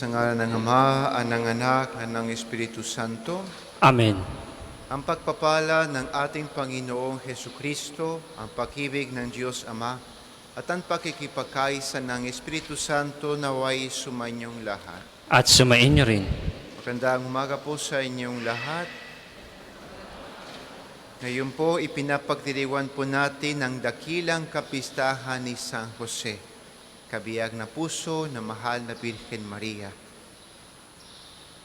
Sa ngalan ng Ama, ng Anak, at ng Espiritu Santo. Amen. Ang pagpapala ng ating Panginoong Hesukristo, ang pag-ibig ng Diyos Ama, at ang pakikipagkaisa ng Espiritu Santo naway sumainyong lahat. At sumainyo rin. Magandang umaga po sa inyong lahat. Ngayon po, ipinapagdiriwan po natin ang dakilang kapistahan ni San Jose, kabiyag na puso na mahal na Birhen Maria.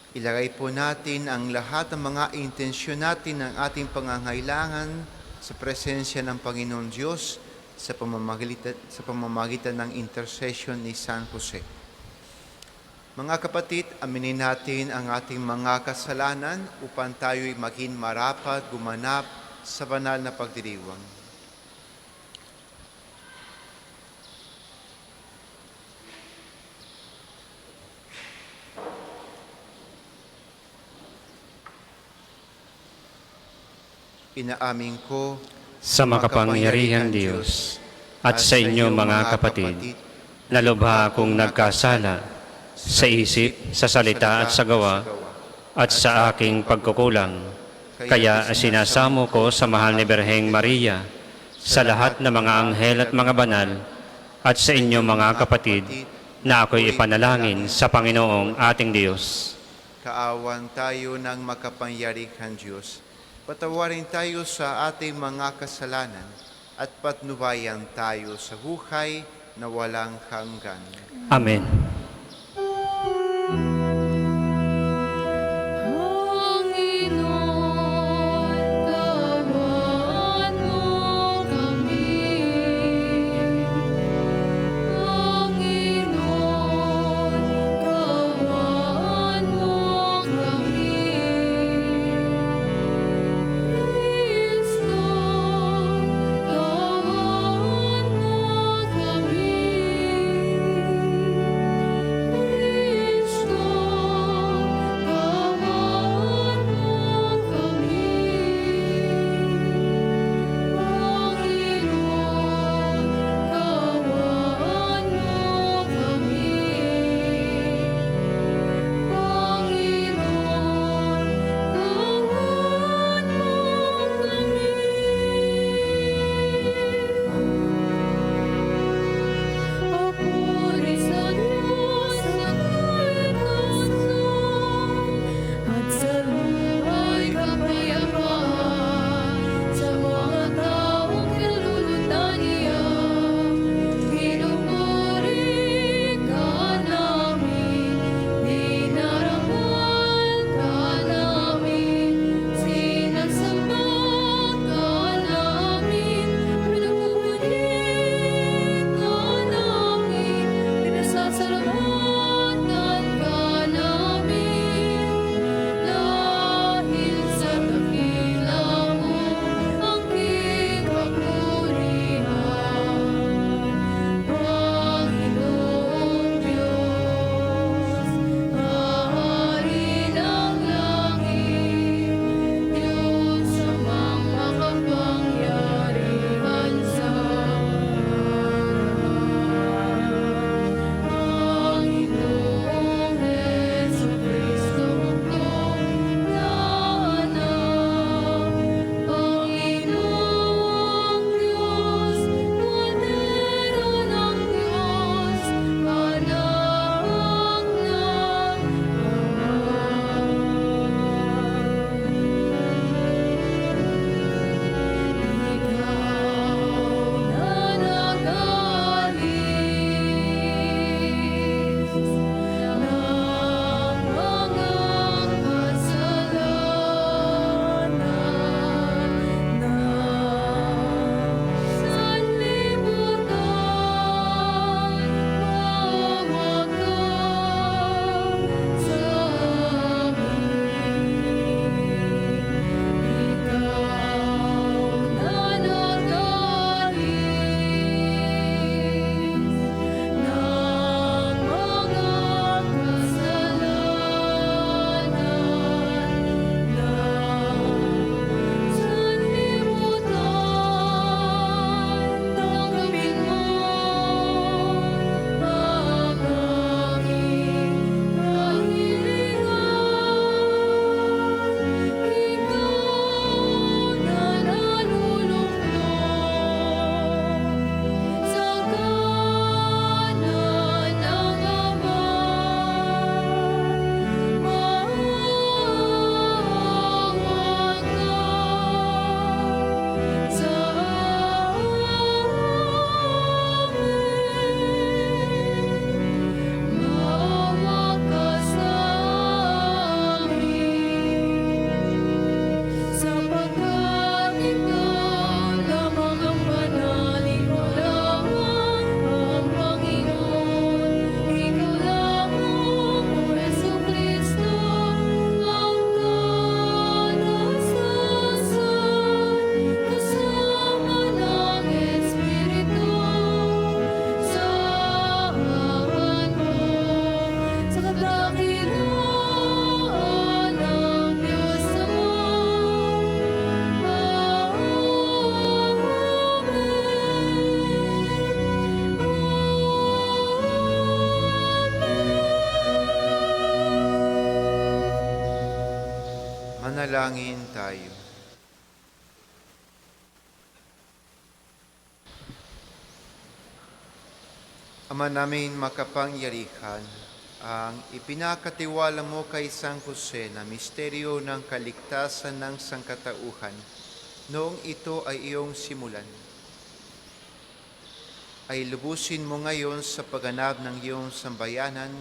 Ilagay po natin ang lahat ng mga intensyon natin ng ating pangangailangan sa presensya ng Panginoon Diyos sa pamamagitan ng intercession ni San Jose. Mga kapatid, aminin natin ang ating mga kasalanan upang tayo'y maging marapat gumanap sa banal na pagdiriwang. Inaamin ko Sa makapangyarihan Diyos at sa inyo mga kapatid, na lubha akong nagkasala sa isip, sa salita at sa gawa, at sa aking pagkukulang. Kaya sinasamo ko sa mahal ni Birheng Maria, sa lahat ng mga anghel at mga banal, at sa inyo mga kapatid, na ako'y ipanalangin sa Panginoong ating Diyos. Kaawan tayo ng makapangyarihan Diyos. Patawarin tayo sa ating mga kasalanan at patnubayan tayo sa buhay na walang hanggan. Amen. Manalangin tayo. Ama namin makapangyarihan, ang ipinakatiwala mo kay San Jose na misteryo ng kaligtasan ng sangkatauhan, noong ito ay iyong simulan, ay lubusin mo ngayon sa pagganap ng iyong sambayanan,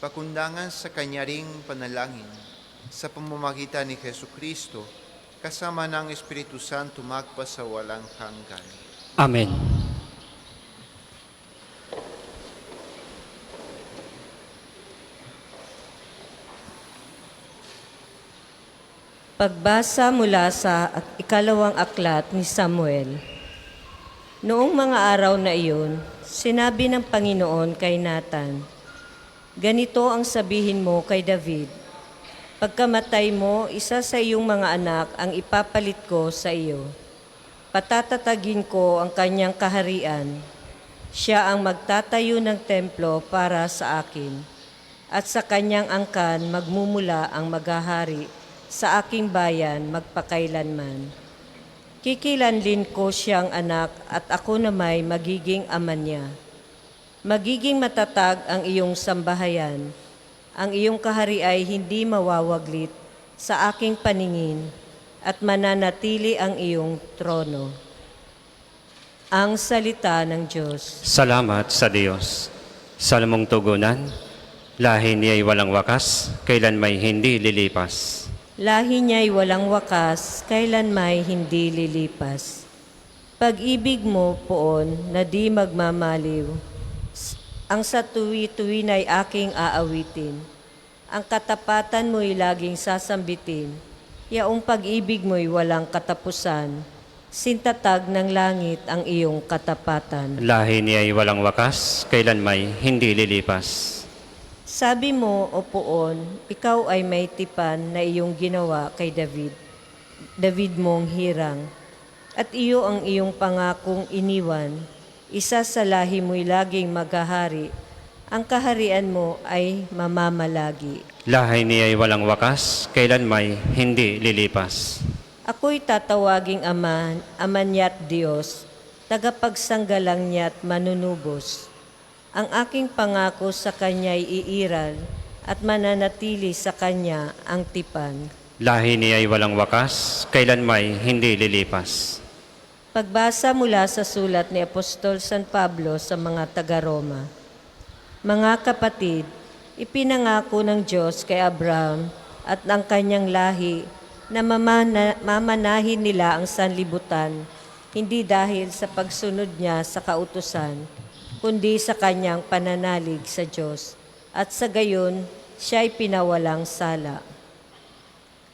pakundangan sa kanya ring panalangin, sa pamamagitan ni Jesucristo, kasama ng Espiritu Santo magpa sa walang hanggan. Amen. Pagbasa mula sa ikalawang aklat ni Samuel. Noong mga araw na iyon, sinabi ng Panginoon kay Nathan, "Ganito ang sabihin mo kay David, pagkamatay mo, isa sa iyong mga anak ang ipapalit ko sa iyo. Patatatagin ko ang kanyang kaharian. Siya ang magtatayo ng templo para sa akin, at sa kanyang angkan magmumula ang maghahari sa aking bayan magpakailanman. Kikilanlin ko siyang anak at ako na may magiging ama niya. Magiging matatag ang iyong sambahayan. Ang iyong kahari ay hindi mawawaglit sa aking paningin at mananatili ang iyong trono." Ang salita ng Diyos. Salamat sa Diyos. Salamong tugunan, lahi niya'y walang wakas, kailan may hindi lilipas. Lahi niya'y walang wakas, kailan may hindi lilipas. Pag-ibig mo, poon, na di magmamaliw, ang sa tuwi-tuwi na'y aking aawitin. Ang katapatan mo'y laging sasambitin, yaong pag-ibig mo'y walang katapusan. Sintatag ng langit ang iyong katapatan. Lahi niya'y walang wakas, kailan may hindi lilipas. Sabi mo, o poon, ikaw ay may tipan na iyong ginawa kay David, David mong hirang, at iyo ang iyong pangakong iniwan. Isa sa lahi mo'y laging maghahari, ang kaharian mo ay mamamalagi. Lahi niya'y walang wakas, kailan may hindi lilipas. Ako'y tatawaging ama niya't Diyos, tagapagsanggalang niya't manunubos. Ang aking pangako sa Kanya'y iiral at mananatili sa Kanya ang tipan. Lahi niya'y walang wakas, kailan may hindi lilipas. Pagbasa mula sa sulat ni Apostol San Pablo sa mga taga-Roma. Mga kapatid, ipinangako ng Diyos kay Abraham at ang kanyang lahi na mamanahin nila ang sanlibutan, hindi dahil sa pagsunod niya sa kautusan, kundi sa kanyang pananalig sa Diyos, at sa gayon siya'y pinawalang sala.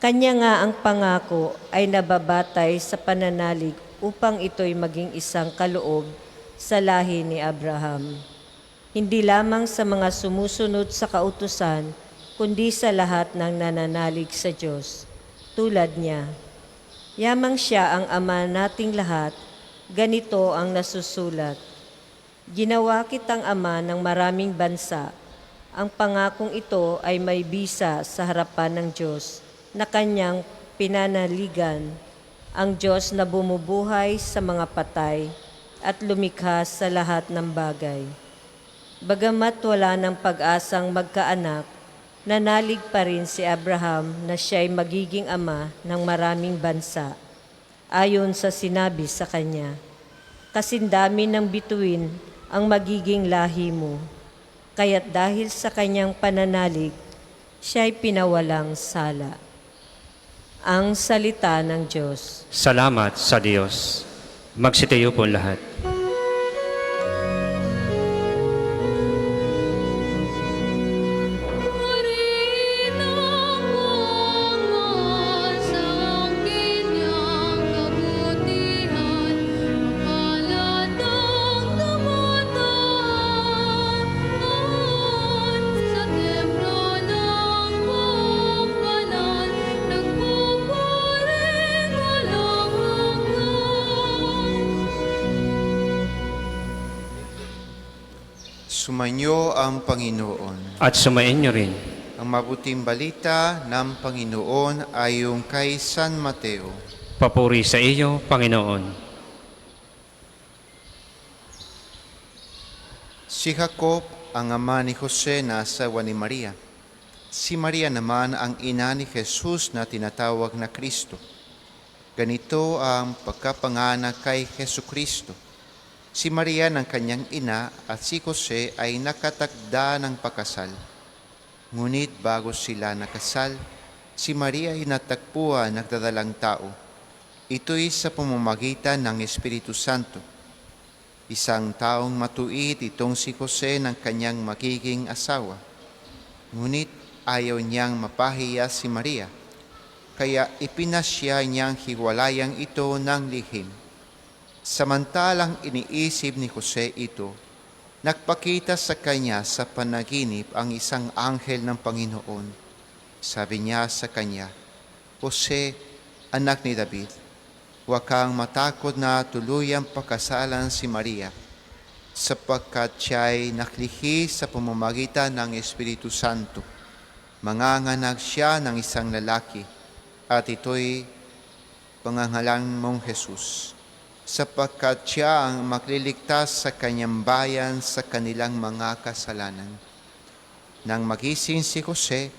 Kanya nga ang pangako ay nababatay sa pananalig upang ito'y maging isang kaloob sa lahi ni Abraham. Hindi lamang sa mga sumusunod sa kautusan, kundi sa lahat ng nananalig sa Diyos. Tulad niya, yamang siya ang ama nating lahat, ganito ang nasusulat. Ginawa kitang ama ng maraming bansa. Ang pangakong ito ay may bisa sa harapan ng Diyos na kanyang pinanaligan, ang Diyos na bumubuhay sa mga patay at lumikha sa lahat ng bagay. Bagamat wala ng pag-asang magkaanak, nanalig pa rin si Abraham na siya'y magiging ama ng maraming bansa, ayon sa sinabi sa kanya, "Kasindami ng bituin ang magiging lahi mo." Kaya't dahil sa kanyang pananalig, siya'y pinawalang sala. Ang salita ng Diyos. Salamat sa Diyos. Magsitayo po lahat. Sumainyo ang Panginoon. At sumainyo rin. Ang mabuting balita ng Panginoon ay yung kay San Mateo. Papuri sa iyo, Panginoon. Si Jacob, ang ama ni Jose na asawa ni Maria. Si Maria naman ang ina ni Jesus na tinatawag na Kristo. Ganito ang pagkapanganak kay Jesucristo. Si Maria ng kanyang ina at si Jose ay nakatakda ng pakasal. Ngunit bago sila nakasal, si Maria ay natagpuan nagdadalang tao. Ito'y sa pamamagitan ng Espiritu Santo. Isang taong matuwid itong si Jose ng kanyang magiging asawa. Ngunit ayaw niyang mapahiya si Maria, kaya ipinasya niyang hiwalayang ito ng lihim. Samantalang iniisip ni Jose ito, nagpakita sa kanya sa panaginip ang isang anghel ng Panginoon. Sabi niya sa kanya, Jose, anak ni David, huwag kang matakot na tuluyang pakasalan si Maria, sapagkat siya'y naklihi sa pamamagitan ng Espiritu Santo. Manganganak siya ng isang lalaki, at ito'y pangangalan mong Jesus, sapagkat siya ang magliligtas sa kanyang bayan sa kanilang mga kasalanan. Nang magising si Jose,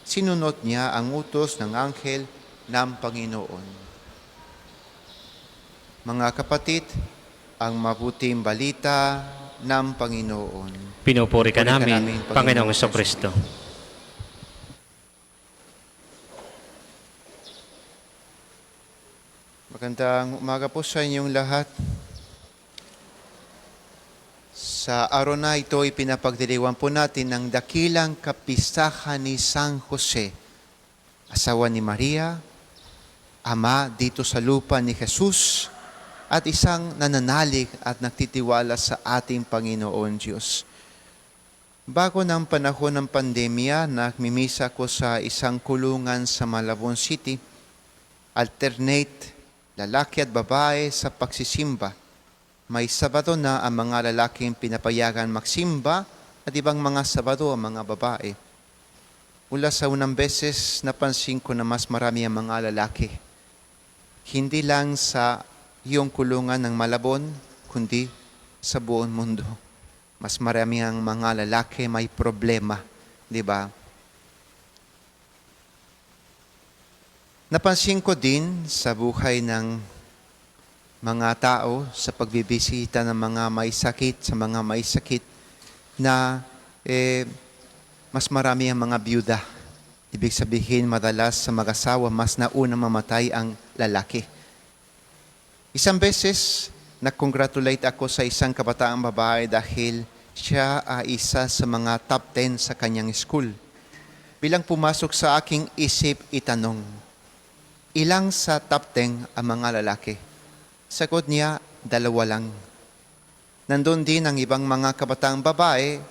sinunod niya ang utos ng anghel ng Panginoon. Mga kapatid, ang mabuting balita ng Panginoon. Pinupuri ka Pinupuri namin, Panginoong Jesucristo. Magandang umaga po sa inyong lahat. Sa araw na ito, ipinapagdiriwang po natin ang dakilang kapistahan ni San Jose, asawa ni Maria, ama dito sa lupa ni Jesus, at isang nananalig at nagtitiwala sa ating Panginoon Diyos. Bago ng panahon ng pandemya, nagmimisa ko sa isang kulungan sa Malabon City, alternate lalaki at babae sa pagsisimba. May Sabado na ang mga lalaking pinapayagan magsimba at ibang mga Sabado ang mga babae. Mula sa unang beses, napansin ko na mas marami ang mga lalaki. Hindi lang sa iyong kulungan ng Malabon, kundi sa buong mundo. Mas marami ang mga lalaki may problema, di ba? Napansin ko din sa buhay ng mga tao sa pagbibisita ng mga may sakit, sa mga may sakit, na mas marami ang mga byuda. Ibig sabihin, madalas sa mag-asawa, mas nauna mamatay ang lalaki. Isang beses, nag-congratulate ako sa isang kabataang babae dahil siya ay isa sa mga top 10 sa kanyang school. Bilang pumasok sa aking isip, itanong, ilang sa top 10 ang mga lalaki? Sagot niya, 2 lang. Nandun din ang ibang mga kabataang babae,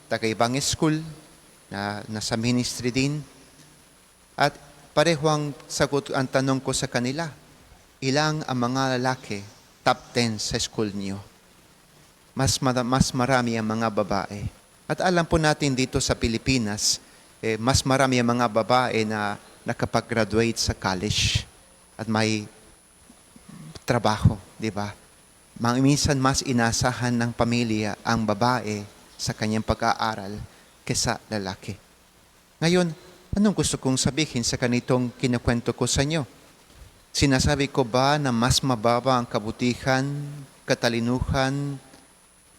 taga-ibang school, na nasa ministry din. At pareho ang sagot ang tanong ko sa kanila, ilang ang mga lalaki top 10 sa school niyo? Mas marami ang mga babae. At alam po natin dito sa Pilipinas, mas marami ang mga babae na nakapag-graduate sa college at may trabaho, di ba? Minsan mas inasahan ng pamilya ang babae sa kanyang pag-aaral kaysa lalaki. Ngayon, anong gusto kong sabihin sa ganitong kinukwento ko sa inyo? Sinasabi ko ba na mas mababa ang kabutihan, katalinuhan,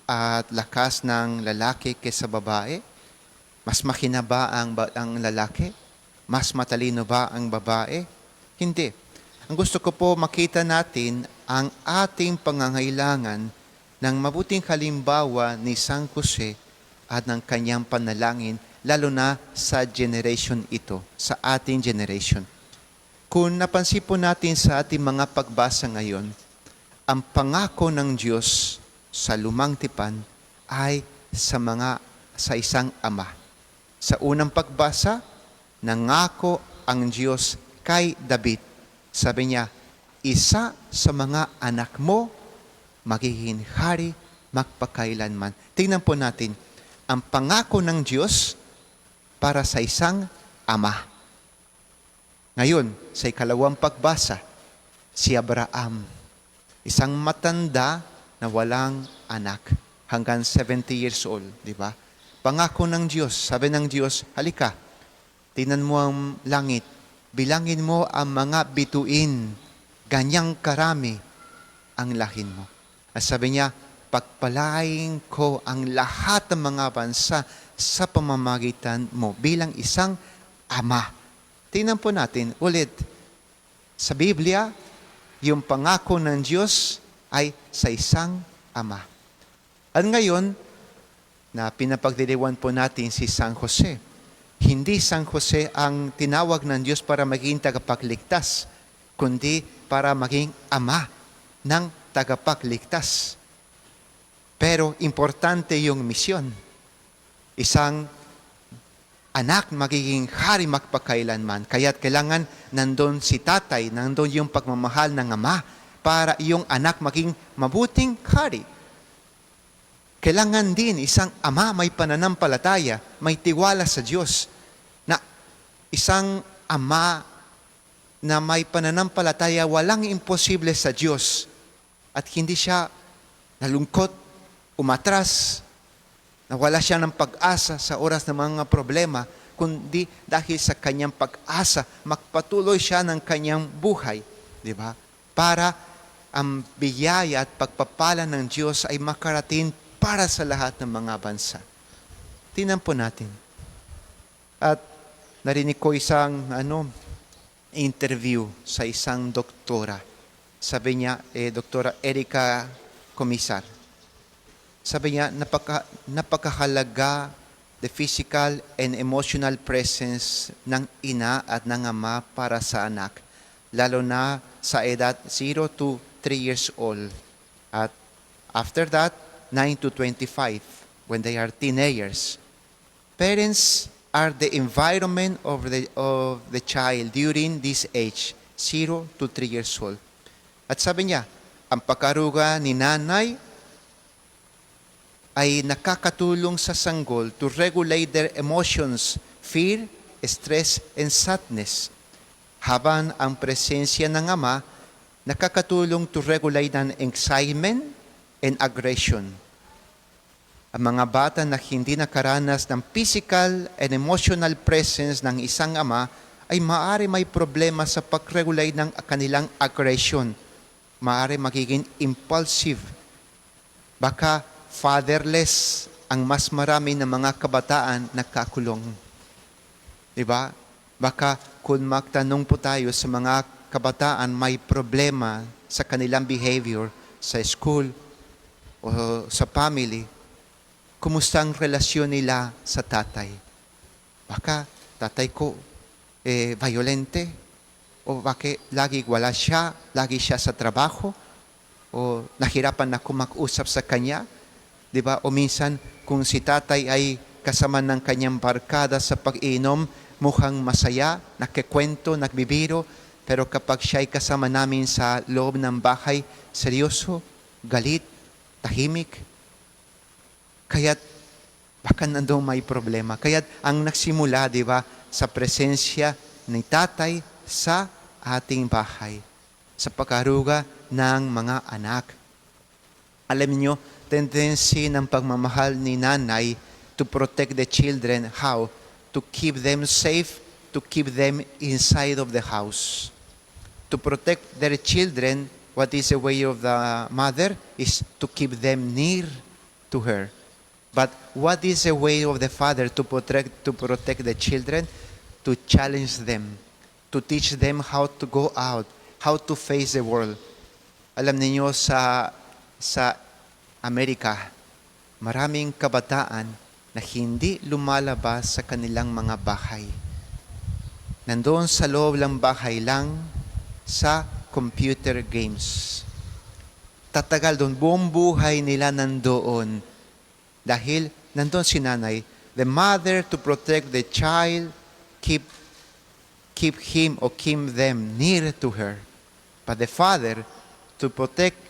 at lakas ng lalaki kaysa babae? Mas mahina ba ang lalaki? Mas matalino ba ang babae? Hindi. Ang gusto ko po makita natin ang ating pangangailangan ng mabuting halimbawa ni San Jose at ng kanyang panalangin, lalo na sa generation ito, sa ating generation. Kung napansin po natin sa ating mga pagbasa ngayon, ang pangako ng Diyos sa lumang tipan ay sa isang ama. Sa unang pagbasa, nangako ang Diyos kay David. Sabi niya, isa sa mga anak mo magiging hari magpakailanman. Tingnan po natin, ang pangako ng Diyos para sa isang ama. Ngayon, sa ikalawang pagbasa, si Abraham, isang matanda na walang anak, hanggang 70 years old, di ba? Pangako ng Diyos, sabi ng Diyos, halika, tingnan mo ang langit, bilangin mo ang mga bituin, ganyang karami ang lahin mo. At sabi niya, pagpalain ko ang lahat ng mga bansa sa pamamagitan mo bilang isang ama. Tingnan po natin ulit, sa Biblia, yung pangako ng Diyos ay sa isang ama. At ngayon, na pinapagdiriwan po natin si San Jose. Hindi San Jose ang tinawag ng Diyos para maging tagapagligtas, kundi para maging ama ng tagapagligtas. Pero importante yung misyon. Isang anak magiging hari magpakailanman. Kaya't kailangan nandun si tatay, nandun yung pagmamahal ng ama para yung anak maging mabuting hari. Kailangan din isang ama may pananampalataya, may tiwala sa Diyos. Na isang ama na may pananampalataya, walang imposible sa Diyos. At hindi siya nalungkot, umatras, nawala siya ng pag-asa sa oras ng mga problema, kundi dahil sa kanyang pag-asa, magpatuloy siya ng kanyang buhay. Di ba? Para ang biyaya at pagpapala ng Diyos ay makarating para sa lahat ng mga bansa. Tingnan po natin. At narinig ko isang interview sa isang doktora. Sabi niya, Doktora Erica Comisar. Sabi niya, napakahalaga the physical and emotional presence ng ina at ng ama para sa anak, lalo na sa edad 0 to 3 years old. At after that, 9 to 25, when they are teenagers. Parents are the environment of the child during this age, 0 to 3 years old. At sabi niya, ang pagkaruga ni nanay ay nakakatulong sa sanggol to regulate their emotions, fear, stress, and sadness. Habang ang presensya ng ama nakakatulong to regulate ang excitement and aggression. Ang mga bata na hindi nakaranas ng physical and emotional presence ng isang ama ay maaari may problema sa pag-regulate ng kanilang aggression. Maaari magiging impulsive. Baka fatherless ang mas marami ng mga kabataan na kakulong. Diba? Baka kung magtanong po tayo sa mga kabataan may problema sa kanilang behavior sa school o sa family, kumusta ang relasyon nila sa tatay? Baka tatay ko violente, o bakit lagi wala siya, lagi siya sa trabaho, o nahirapan ako mag-usap sa kanya, di ba? O minsan, kung si tatay ay kasama ng kanyang barkada sa pag-inom, mukhang masaya, nakikwento, nagbibiro, pero kapag siya ay kasama namin sa loob ng bahay, seryoso, galit, tahimik. Kaya't baka nandun may problema. Kaya't ang nagsimula, di ba, sa presensya ni tatay sa ating bahay, sa pagkaruga ng mga anak. Alam niyo, tendency ng pagmamahal ni nanay to protect the children. How? To keep them safe, to keep them inside of the house. To protect their children, what is the way of the mother? Is to keep them near to her. But what is the way of the father to protect the children? To challenge them, to teach them how to go out, how to face the world. Alam niyo sa Amerika, maraming kabataan na hindi lumalabas sa kanilang mga bahay. Nandoon sa loob ng bahay lang sa computer games. Tatagal doon, buong buhay nila nandoon. Dahil nandun si nanay, the mother to protect the child, keep him or keep them near to her. But the father to protect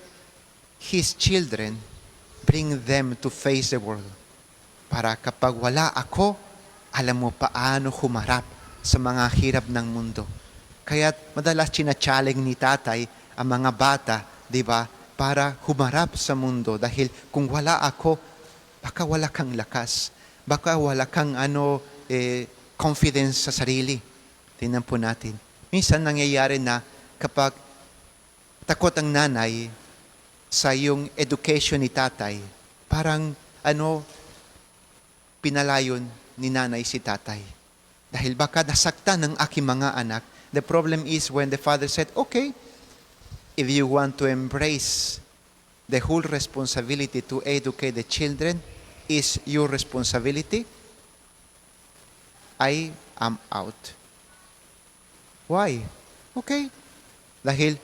his children, bring them to face the world. Para kapag wala ako, alam mo paano humarap sa mga hirap ng mundo. Kaya madalas challenge ni tatay ang mga bata, di ba, para humarap sa mundo. Dahil kung wala ako, baka wala kang lakas. Baka wala kang confidence sa sarili. Tingnan po natin. Minsan nangyayari na kapag takot ang nanay sa yung education ni tatay, parang pinalayon ni nanay si tatay. Dahil baka nasaktan ng aking mga anak. The problem is when the father said, okay, if you want to embrace the whole responsibility to educate the children is your responsibility, I am out. Why? Okay. Dahil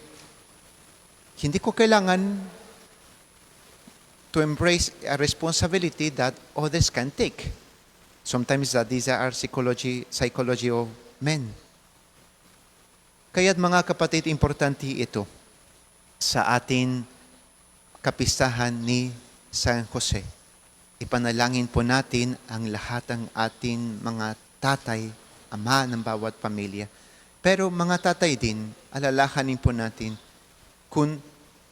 hindi ko kailangan to embrace a responsibility that others can take. Sometimes these are psychology of men. Kaya't mga kapatid, importante ito sa ating kapistahan ni San Jose. Ipanalangin po natin ang lahat ng ating mga tatay, ama ng bawat pamilya. Pero mga tatay din, alalahanin po natin, kung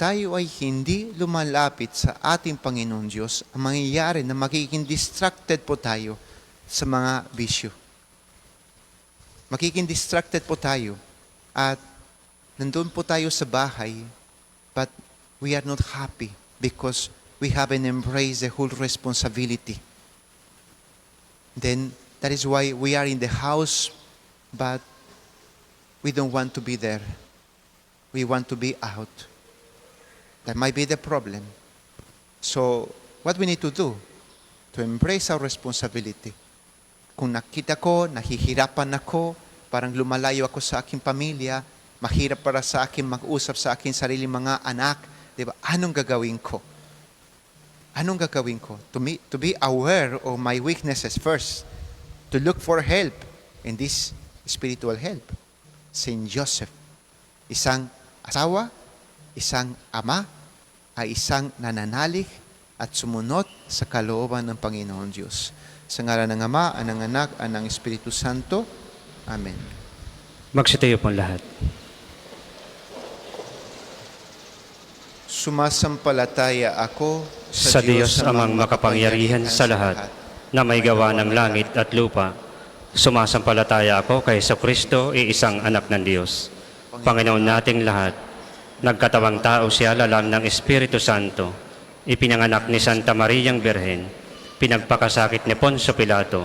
tayo ay hindi lumalapit sa ating Panginoon Diyos, ang mangyayari na magiging distracted po tayo sa mga bisyo. Magiging distracted po tayo at nandun po tayo sa bahay, but we are not happy because we haven't embraced the whole responsibility. Then, that is why we are in the house, but we don't want to be there. We want to be out. That might be the problem. So, what we need to do to embrace our responsibility. Kung nakita ko, nahihirapan ako, parang lumalayo ako sa aking pamilya, mahirap para sa akin mag-usap sa aking sarili mga anak, di ba? Anong gagawin ko? Anong gagawin ko? To be aware of my weaknesses first. To look for help in this spiritual help. Saint Joseph, isang asawa, isang ama, ay isang nananalig at sumunod sa kalooban ng Panginoon Diyos. Sa ngalan ng Ama, ng Anak, at ng Espiritu Santo. Amen. Magsitayo po lahat. Sumasampalataya ako Sa Diyos amang makapangyarihan sa lahat, na may gawa ng langit at lupa. Sumasampalataya ako kay Jesucristo, iisang anak ng Diyos. Panginoon nating lahat, nagkatawang tao siya lalang ng Espiritu Santo, ipinanganak ni Santa Mariang Birhen, pinagpakasakit ni Poncio Pilato,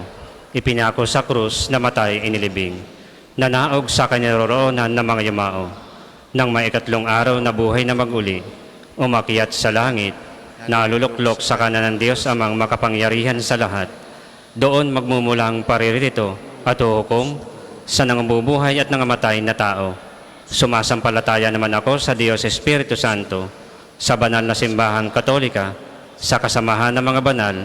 ipinako sa krus, namatay, inilibing, nanaog sa kanyaroroonan ng mga yumao, nang may ikatlong araw na buhay na maguli, umakyat sa langit, naluluklok sa kanan ng Diyos amang makapangyarihan sa lahat. Doon magmumulang paririto at huhukom sa nangabubuhay at nangamatay na tao. Sumasampalataya naman ako sa Diyos Espiritu Santo, sa banal na simbahang katolika, sa kasamahan ng mga banal,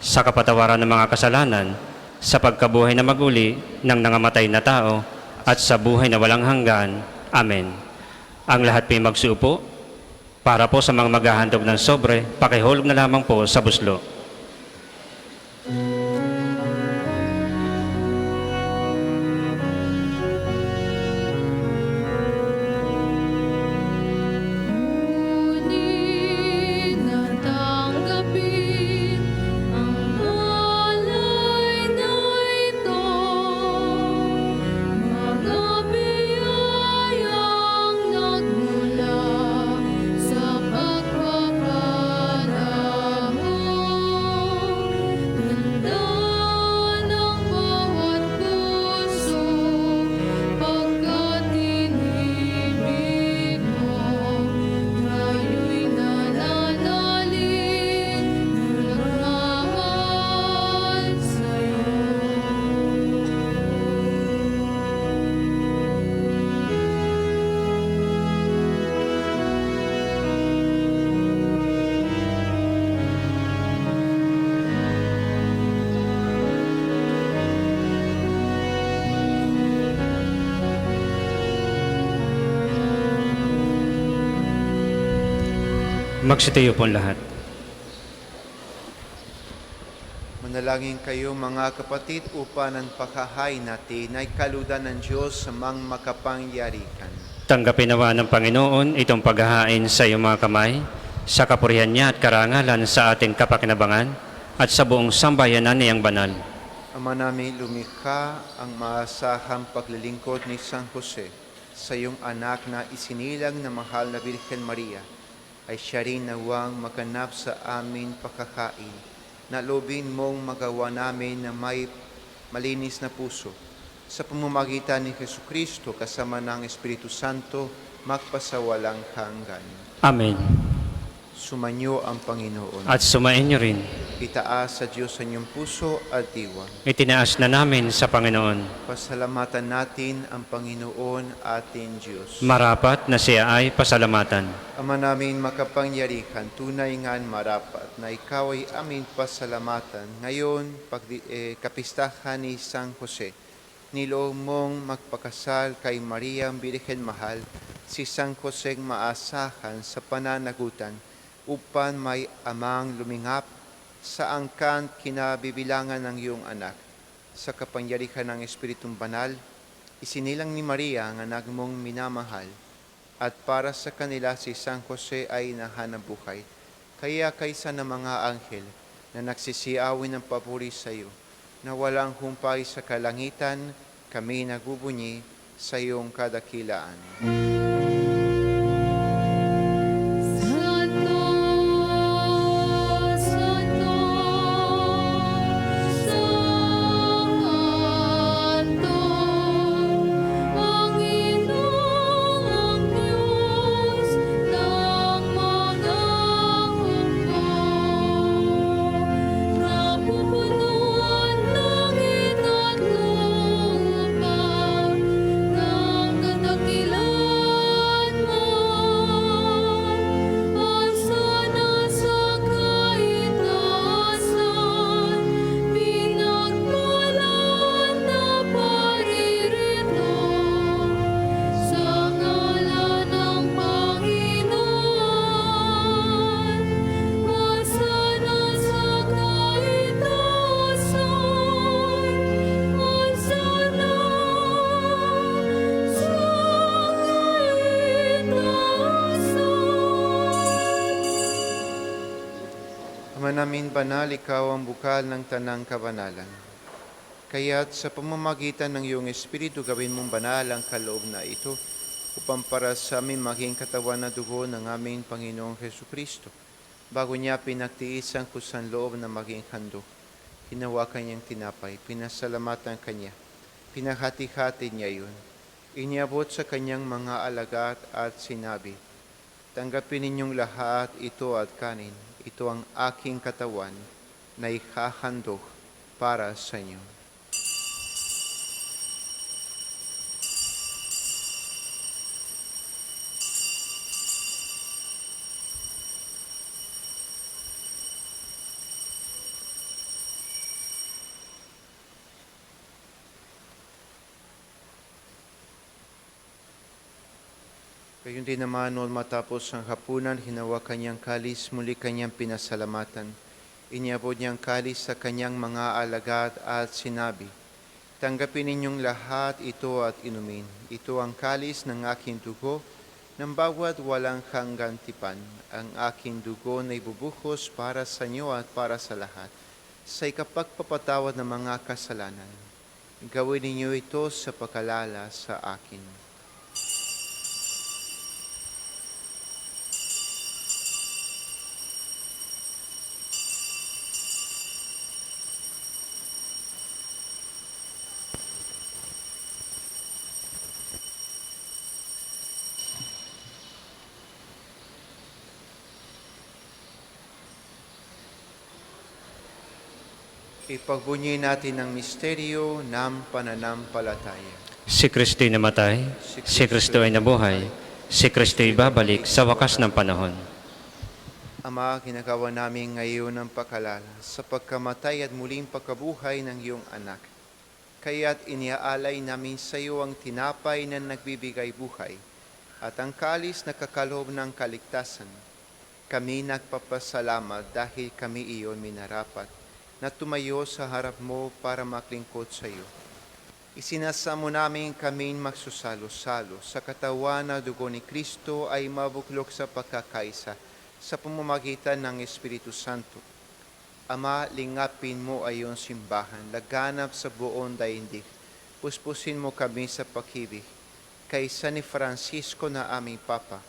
sa kapatawaran ng mga kasalanan, sa pagkabuhay na maguli ng nangamatay na tao, at sa buhay na walang hanggan. Amen. Ang lahat po'y magsuupo. Para po sa mga maghahandog ng sobre, pakihulog na lamang po sa buslo. Magsitayo po lahat. Manalangin kayo mga kapatid upang ang paghahay natin ay kaludan ng Diyos sa mga makapangyarihan. Tanggapin nawa ng Panginoon itong paghahain sa iyong mga kamay, sa kapurihan niya at karangalan sa ating kapakinabangan at sa buong sambayanan niyang banal. Ama namin lumikha, ang maasahang paglilingkod ni San Jose sa iyong anak na isinilang na mahal na Birhen Maria ay siya rin nawang maganap sa amin pagkakain na loobin mong magawa namin na may malinis na puso sa pamamagitan ni Jesucristo kasama ng Espiritu Santo magpasawalang hanggan. Amen. Sumanyo ang Panginoon. At sumain niyo rin. Itaas sa Diyos ang inyong puso at diwa. Itinaas na namin sa Panginoon. Pasalamatan natin ang Panginoon ating Diyos. Marapat na siya ay pasalamatan. Ama namin makapangyarihan, tunay ngan marapat na ikaw ay aming pasalamatan. Ngayon, kapistahan ni San Jose, niloob mong magpakasal kay Maria ang Birhen Mahal, si San Jose maasahan sa pananagutan upang may amang lumingap sa angkan kinabibilangan ng iyong anak. Sa kapangyarihan ng Espiritong Banal, isinilang ni Maria ang anak mong minamahal, at para sa kanila si San Jose ay nahanabuhay. Kaya kaysa ng mga anghel na nagsisiawin ng papuri sa iyo, na walang humpay sa kalangitan, kami nagbubunyi sa iyong kadakilaan. Ama namin banal, ikaw ang bukal ng tanang kabanalan. Kaya't sa pamamagitan ng iyong Espiritu, gawin mong banal ang kaloob na ito upang para sa amin maging katawan na dugo ng aming Panginoong Jesucristo. Bago niya pinagtiis ang kusang loob na maging handog, hinawakan niyang tinapay, pinasalamatan kanya, pinahati-hati niya yun. Iniabot sa kanyang mga alagad at sinabi, "Tanggapin ninyong lahat ito at kanin. Ito ang aking katawan na ihahandog para sa inyo." Gayon din naman, noon matapos ang hapunan, hinawakan niyang kalis, muli kanyang pinasalamatan. Iniabot niyang kalis sa kanyang mga alagad at sinabi, "Tanggapin ninyong lahat ito at inumin. Ito ang kalis ng aking dugo, ng bawat walang hanggan tipan. Ang aking dugo na ibubuhos para sa inyo at para sa lahat, sa ikapagpapatawad ng mga kasalanan. Gawin ninyo ito sa pagkalala sa akin." Ipagbunyi natin ang misteryo ng pananampalataya. Si Kristo'y namatay, si Kristo ay nabuhay, si Kristo'y babalik sa wakas ng panahon. Ama, ginagawa namin ngayon ang pagkalala sa pagkamatay at muling pagkabuhay ng iyong anak. Kaya't iniaalay namin sa iyo ang tinapay na nagbibigay buhay at ang kalis na kakaloob ng kaligtasan. Kami nagpapasalamat dahil kami iyon minarapat. na tumayo sa harap mo para maklingkod sa iyo. Isinasamo namin kaming magsusalo-salo sa katawan na dugo ni Kristo ay mabuklok sa pagkakaisa sa pamamagitan ng Espiritu Santo. Ama, lingapin mo ay iyong simbahan, laganap sa buong daigdig. Puspusin mo kami sa pag-ibig. Kaysa ni Francisco na aming Papa,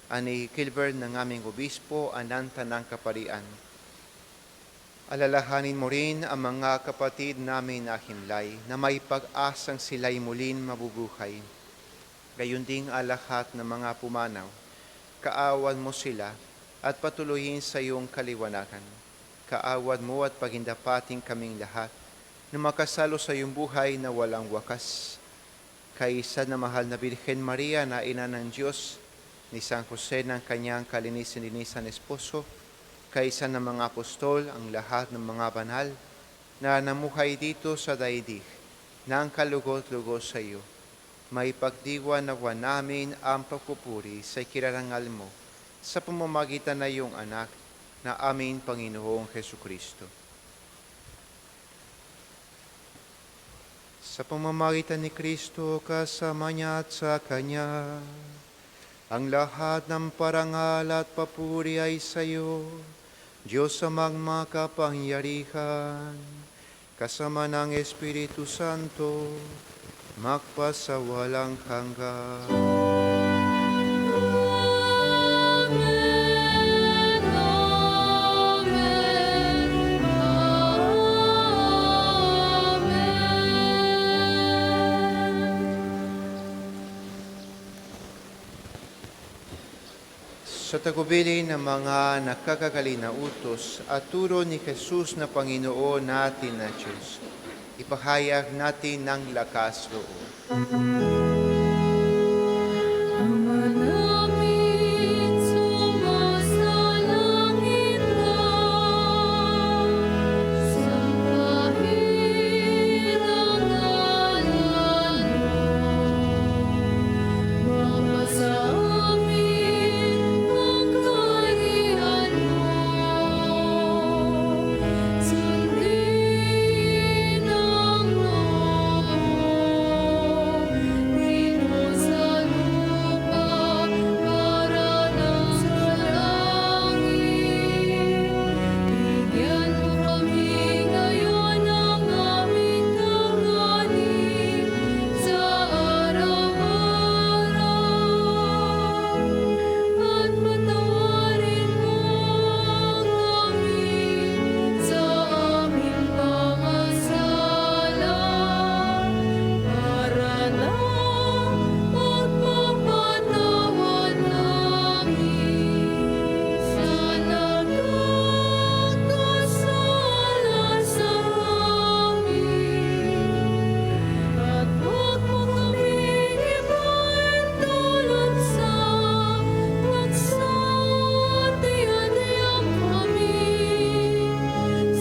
ani Gilbert ng aming Obispo, ananta ng kaparian. Alalahanin mo rin ang mga kapatid namin na himlay na may pag-asang sila'y muling mabubuhay. Gayon ding ang lahat ng mga pumanaw. Kaawan mo sila at patuloyin sa iyong kaliwanagan. Kaawan mo at pagindapating kaming lahat na makasalo sa iyong buhay na walang wakas. Kaysa na mahal na Birhen Maria na ina ng Diyos, ni San Jose ng kanyang kalinisan-linisan esposo, kaysa ng mga apostol ang lahat ng mga banal na namuhay dito sa daigdig na ang kalugot-lugos sa iyo. May pagdiwa nawa namin ang pagpupuri sa ikirarangal mo sa pamamagitan na iyong anak na aming Panginoong Jesucristo. Sa pamamagitan ni Kristo, kasama niya at sa Kanya, ang lahat ng parangal at papuri ay sa iyo, Diyos amang makapangyarihan, kasama ng Espiritu Santo, magpasawalang hanggan. Sa tagubili ng mga nakakagaling na utos at turo ni Jesus na Panginoon natin na Diyos, ipahayag natin ng lakas loob. Ama namin, sumasalangit ka, sambahin ang ngalan mo. Mapasa amin ang kaharian mo. Sundin ang loob mo dito sa lupa para nang sa langit. Bigyan mo kami ngayon ng aming kakanin sa araw-araw. At patawarin mo kami sa aming pangasala para na magpapatawad namin sa nagkakasala sa amin. At huwag mo kaming ipahintulot sa pagsasiyang kami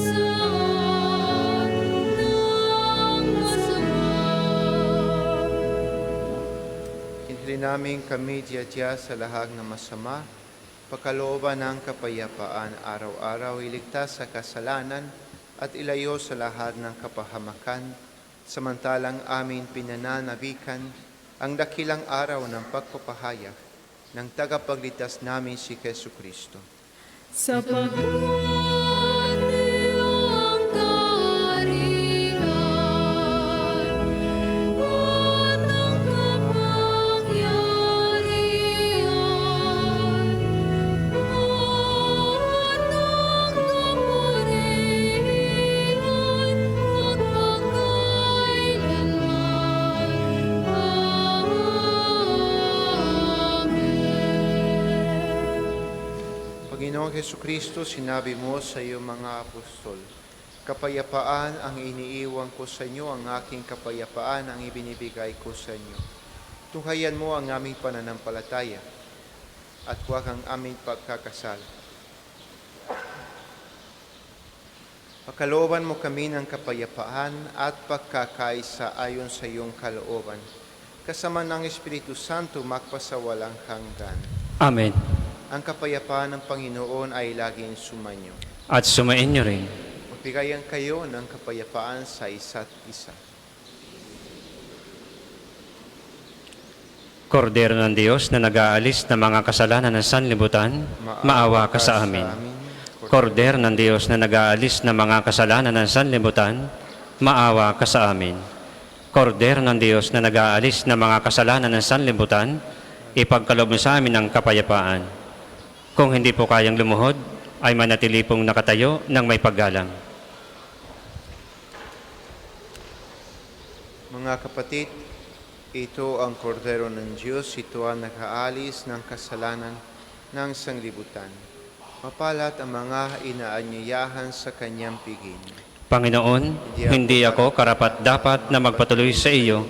sa ng masama. Hinhilin namin kami diya sa lahat ng masama, pagkalooban ng kapayapaan araw-araw, iligtas sa kasalanan at ilayo sa lahat ng kapahamakan, samantalang amin pinananabikan ang dakilang araw ng pagpapahayag ng tagapagligtas namin si Jesucristo. Sapagkat iyo ang kaharian at ang kapangyarihan at ang kapurihan magpakailanman. Amen. Panginoong Jesucristo, sinabi mo sa iyong mga apostol, kapayapaan ang iniiwan ko sa inyo, ang aking kapayapaan ang ibinibigay ko sa inyo. Tunghayan mo ang aming pananampalataya at huwag ang aming pagkakasala. Pakalooban mo kami ng kapayapaan at pagkakaisa ayon sa iyong kalooban. Kasama ng Espiritu Santo magpasawalang hanggan. Amen. Ang kapayapaan ng Panginoon ay laging sumanyo. At sumainyo rin. Magbigayan kayo ng kapayapaan sa isa't isa. Kordero ng Diyos na nag-aalis ng mga kasalanan ng sanlibutan, maawa ka sa amin. Kordero ng Diyos na nag-aalis ng mga kasalanan ng sanlibutan, maawa ka sa amin. Kordero ng Diyos na nag-aalis ng mga kasalanan ng sanlibutan, ipagkaloob mo sa amin ang kapayapaan. Kung hindi po kayang lumuhod, ay manatili pong nakatayo ng may paggalang. Mga kapatid, ito ang kordero ng Diyos, ito ang nakaalis ng kasalanan ng sanglibutan. Mapalat ang mga inaanyayahan sa kanyang piging. Panginoon, hindi ako karapat-dapat na magpatuloy sa iyo,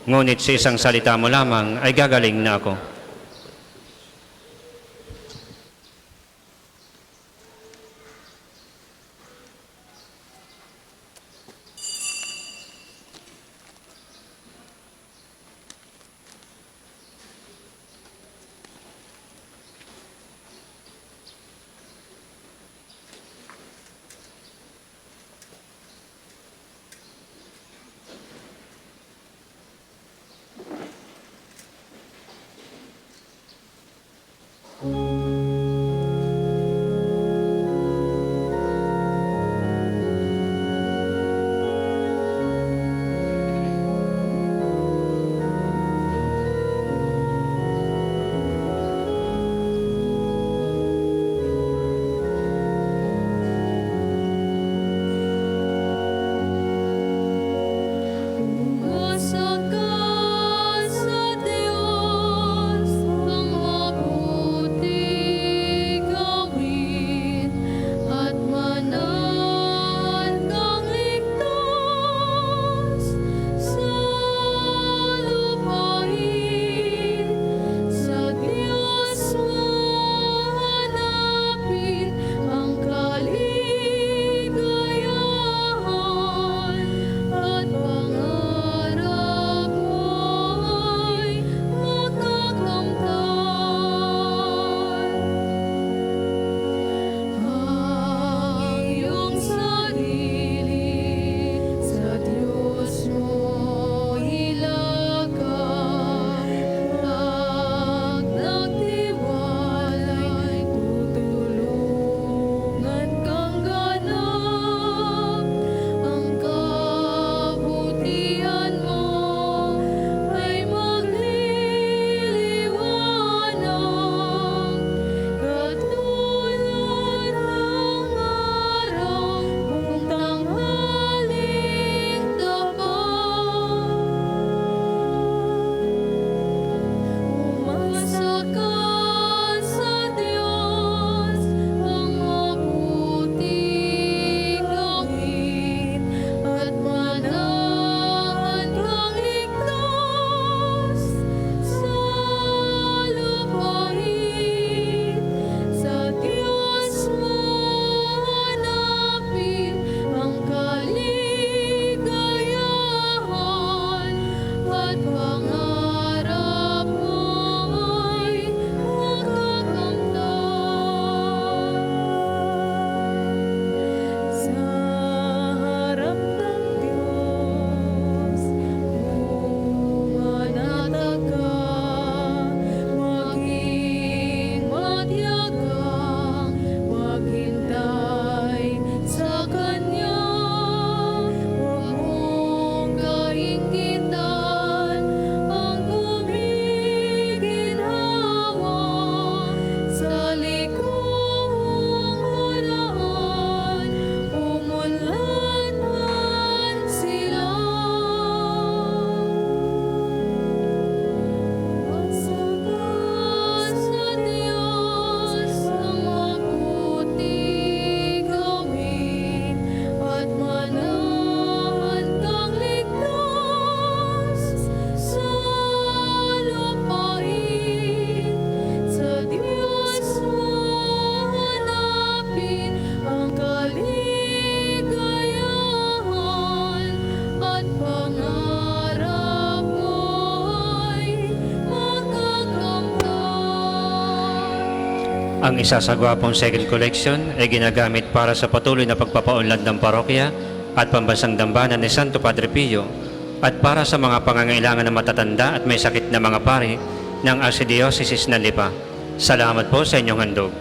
ngunit sa isang salita mo lamang ay gagaling na ako. Ang isa sa gwapong second collection ay ginagamit para sa patuloy na pagpapaunlad ng parokya at pambansang dambana ni Santo Padre Pio at para sa mga pangangailangan ng matatanda at may sakit na mga pari ng Archdiocese ng Lipa. Salamat po sa inyong handog.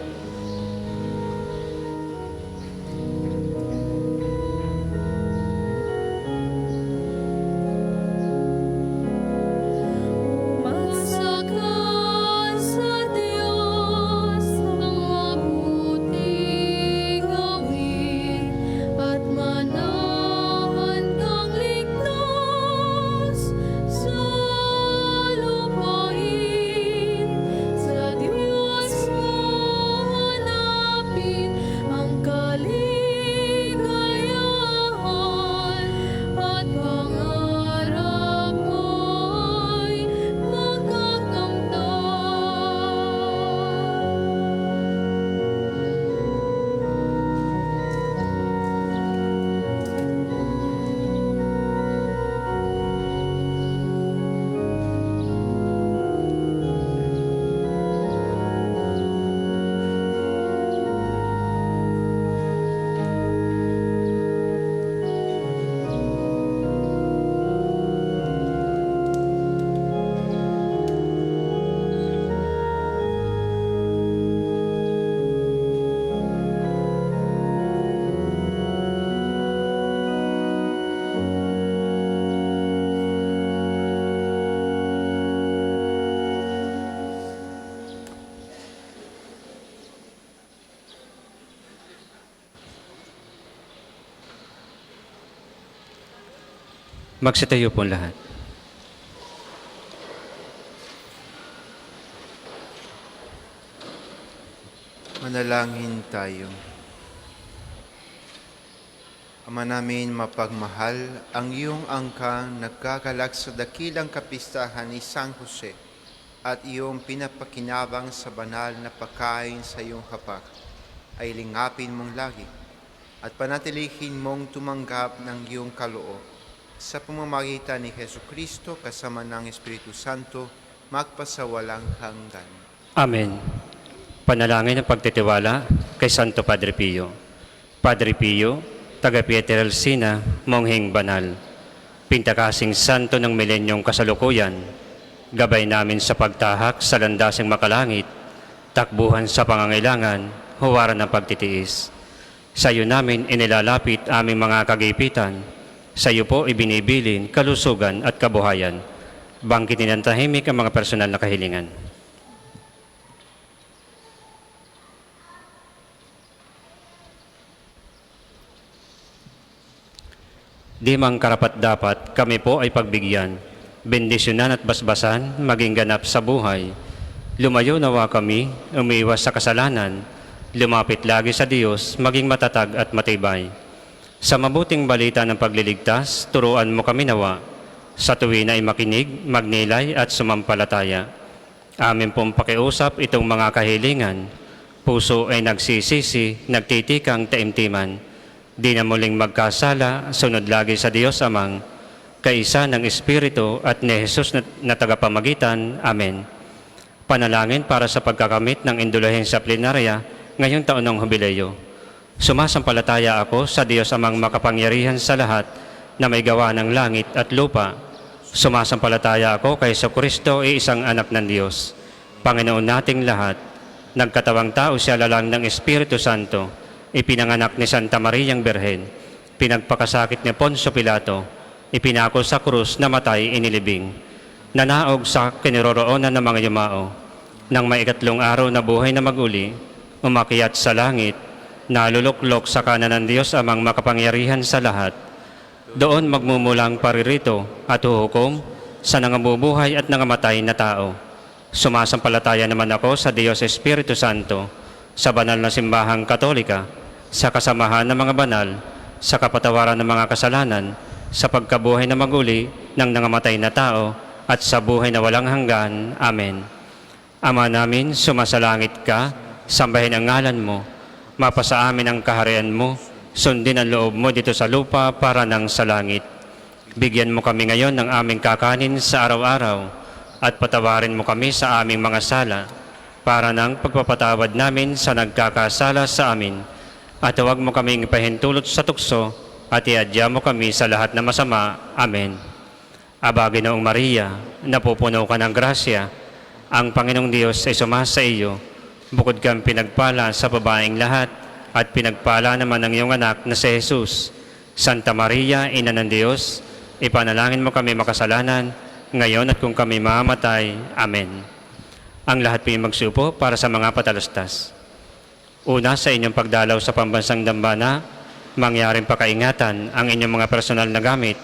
Magsakay sa Diyos ng mabuting gawin at manahan kang ligtas sa lupain. Sa Diyos mo hanapin ang kaligayahan at pangarap mo'y makakamtan. Magsitayo po lahat. Manalangin tayo. Ama namin mapagmahal, ang iyong angkang nagkakalak sa dakilang kapistahan ni San Jose at iyong pinapakinabang sa banal na pagkain sa iyong hapak ay lingapin mong lagi at panatilihin mong tumanggap ng iyong kaloob sa pamamagitan ni Jesucristo kasama ng Espiritu Santo magpasawalang hanggan. Amen. Panalangin ng pagtitiwala kay Santo Padre Pio. Padre Pio, taga Pietrelcina, mongheng banal, pintakasing santo ng milenyong kasalukuyan, gabay namin sa pagtahak sa landasing makalangit, takbuhan sa pangangailangan, huwaran ng pagtitiis. Sa iyo namin inilalapit aming mga kagipitan, sa iyo po ibinibilin kalusugan at kabuhayan. Bangkitin ng tahimik ang mga personal na kahilingan. Di mang karapat-dapat kami po ay pagbigyan, bendisyonan at basbasan, maging ganap sa buhay. Lumayo nawa kami, umiiwas sa kasalanan, lumapit lagi sa Diyos, maging matatag at matibay. Sa mabuting balita ng pagliligtas, turuan mo kami nawa. Sa tuwin ay makinig, magnilay at sumampalataya. Amin pong pakiusap itong mga kahilingan. Puso ay nagsisisi, nagtitikang taimtiman. Di na muling magkasala, sunod lagi sa Diyos Amang, kaisa ng Espiritu at ni Jesus na tagapamagitan. Amen. Panalangin para sa pagkakamit ng indulhensya plenarya ngayong taon ng Jubileo. Sumasampalataya ako sa Diyos Amang makapangyarihan sa lahat na may gawa ng langit at lupa. Sumasampalataya ako kay Jesucristo, isang anak ng Diyos, Panginoon nating lahat. Nagkatawang tao siya lalang ng Espiritu Santo, ipinanganak ni Santa Mariang Birhen, pinagpakasakit ni Poncio Pilato, ipinako sa krus, namatay, inilibing. Nanaog sa kiniroroonan ng mga yumao. Nang may ikatlong araw na buhay na maguli, umakyat sa langit, naluluklok sa kanan ng Diyos Amang makapangyarihan sa lahat. Doon magmumulang paririto at huhukom sa nangabubuhay at nangamatay na tao. Sumasampalataya naman ako sa Diyos Espiritu Santo, sa banal na simbahang Katolika, sa kasamahan ng mga banal, sa kapatawaran ng mga kasalanan, sa pagkabuhay na maguli ng nangamatay na tao, at sa buhay na walang hanggan. Amen. Ama namin, sumasalangit ka, sambahin ang ngalan mo, mapasa amin ang kaharian mo, sundin ang loob mo dito sa lupa para nang sa langit. Bigyan mo kami ngayon ng aming kakanin sa araw-araw at patawarin mo kami sa aming mga sala para ng pagpapatawad namin sa nagkakasala sa amin. At huwag mo kaming ipahintulot sa tukso at iadya mo kami sa lahat na masama. Amen. Aba, Ginoong Maria, napupuno ka ng grasya, ang Panginoong Diyos ay sumasa iyo. Bukod kang pinagpala sa babaeng lahat, at pinagpala naman ang iyong anak na si Jesus. Santa Maria, Ina ng Diyos, ipanalangin mo kami makasalanan, ngayon at kung kami mamamatay. Amen. Ang lahat po yung magsupo para sa mga patalastas. Una, sa inyong pagdalaw sa pambansang dambana, mangyaring pakaingatan ang inyong mga personal na gamit.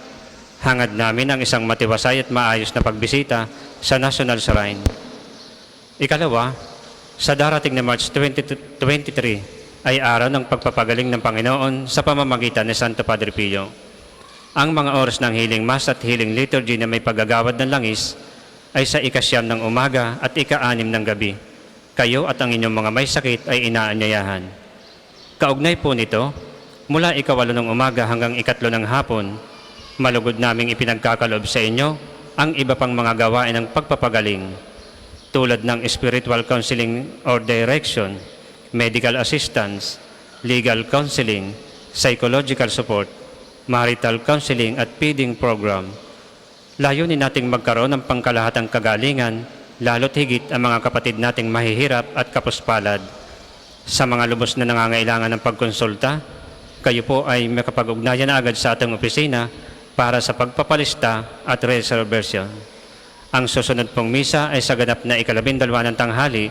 Hangad namin ang isang matiwasay at maayos na pagbisita sa National Shrine. Ikalawa, sa darating na March 2023 ay araw ng pagpapagaling ng Panginoon sa pamamagitan ni Santo Padre Pio. Ang mga oras ng healing mass at healing liturgy na may paggagawad ng langis ay sa ika-9 ng umaga at ika-6 ng gabi. Kayo at ang inyong mga may sakit ay inaanyayahan. Kaugnay po nito, mula ika-8 ng umaga hanggang ika-3 ng hapon, malugod naming ipinagkakaloob sa inyo ang iba pang mga gawain ng pagpapagaling, tulad ng spiritual counseling or direction, medical assistance, legal counseling, psychological support, marital counseling at feeding program. Layunin nating magkaroon ng pangkalahatang kagalingan, lalo't higit ang mga kapatid nating mahihirap at kapuspalad. Sa mga lubos na nangangailangan ng pagkonsulta, kayo po ay makapag-ugnayan na agad sa ating opisina para sa pagpapalista at reservation. Ang susunod pong misa ay sa ganap na ika-12 ng tanghali.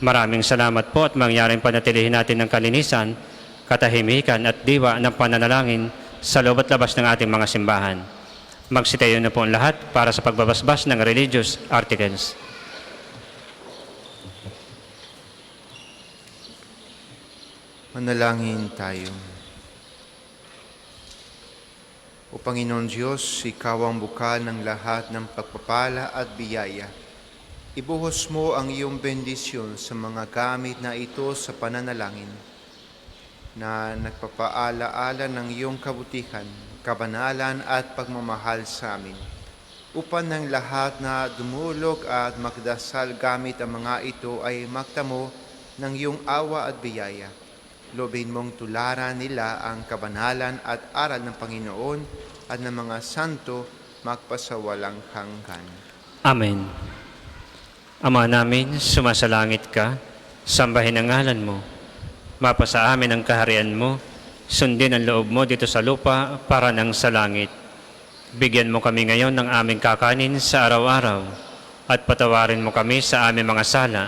Maraming salamat po at mangyaring panatilihin natin ng kalinisan, katahimikan at diwa ng pananalangin sa loob at labas ng ating mga simbahan. Magsitayo na po ang lahat para sa pagbabasbas ng religious articles. Manalangin tayo. O Panginoon Diyos, Ikaw ang bukal ng lahat ng pagpapala at biyaya. Ibuhos mo ang iyong bendisyon sa mga gamit na ito sa pananalangin, na nagpapaala-ala ng iyong kabutihan, kabanalan at pagmamahal sa amin. Upang ng lahat na dumulog at magdasal gamit ang mga ito ay magtamo ng iyong awa at biyaya. Lobin mong tularan nila ang kabanalan at aral ng Panginoon at ng mga santo magpasawalang hanggan. Amen. Ama namin, sumasalangit ka, sambahin ang ngalan mo. Mapasa amin ang kaharian mo, sundin ang loob mo dito sa lupa para nang sa langit. Bigyan mo kami ngayon ng aming kakanin sa araw-araw at patawarin mo kami sa aming mga sala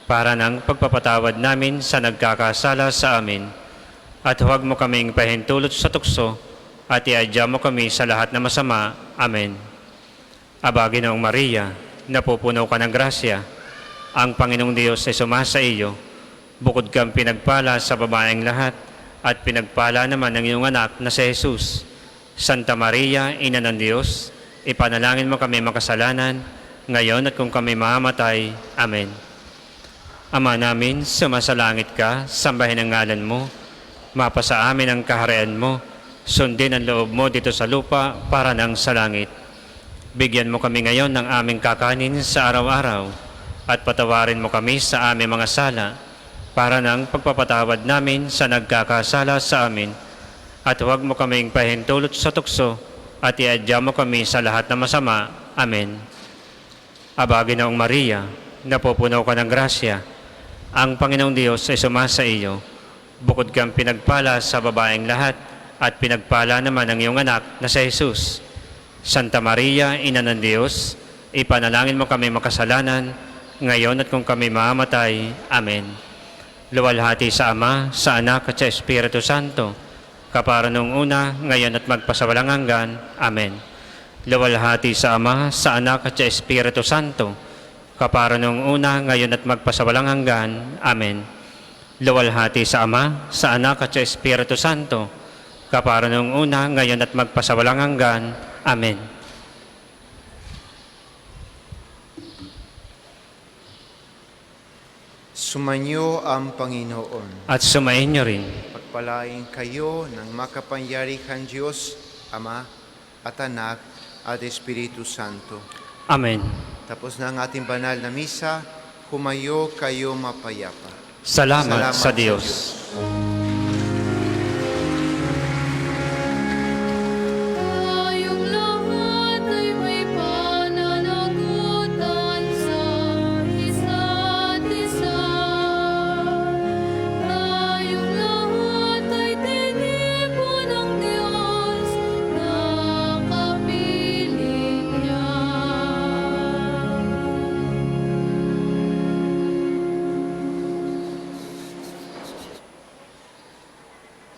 para ng pagpapatawad namin sa nagkakasala sa amin. At huwag mo kaming pahintulot sa tukso at iadya mo kami sa lahat na masama. Amen. Aba, Ginoong Maria, napupuno ka ng grasya, ang Panginoong Diyos ay sumasa iyo. Bukod kang pinagpala sa babaeng lahat, at pinagpala naman ng iyong anak na si Jesus. Santa Maria, Ina ng Diyos, ipanalangin mo kami makasalanan, ngayon at kung kami mamamatay. Amen. Ama namin, sumasalangit ka, sambahin ang ngalan mo, mapasa amin ang kaharian mo, sundin ang loob mo dito sa lupa para nang sa langit. Bigyan mo kami ngayon ng aming kakanin sa araw-araw at patawarin mo kami sa aming mga sala para ng pagpapatawad namin sa nagkakasala sa amin. At huwag mo kaming pahintulot sa tukso at iadya mo kami sa lahat na masama. Amen. Aba, Ginoong Maria, napupuno ka ng grasya, ang Panginoong Diyos ay sumasa iyo. Bukod kang pinagpala sa babaeng lahat, at pinagpala naman ang iyong anak na si Jesus. Santa Maria, Ina ng Diyos, ipanalangin mo kami makasalanan, ngayon at kung kami mamamatay. Amen. Luwalhati sa Ama, sa Anak at sa Espiritu Santo, kapara noong una, ngayon at magpasawalang hanggan. Amen. Luwalhati sa Ama, sa Anak at sa Espiritu Santo, kapara noong una, ngayon at magpasawalang hanggan. Amen. Luwalhati sa Ama, sa Anak at sa Espiritu Santo, kapara noong una, ngayon at magpasawalang hanggan. Amen. Sumainyo ang Panginoon. At sumayin niyo rin. Pagpalain kayo ng makapangyarihan Diyos, Ama at Anak at Espiritu Santo. Amen. Tapos na ang ating banal na misa, Humayo kayo mapayapa. Salamat sa Diyos.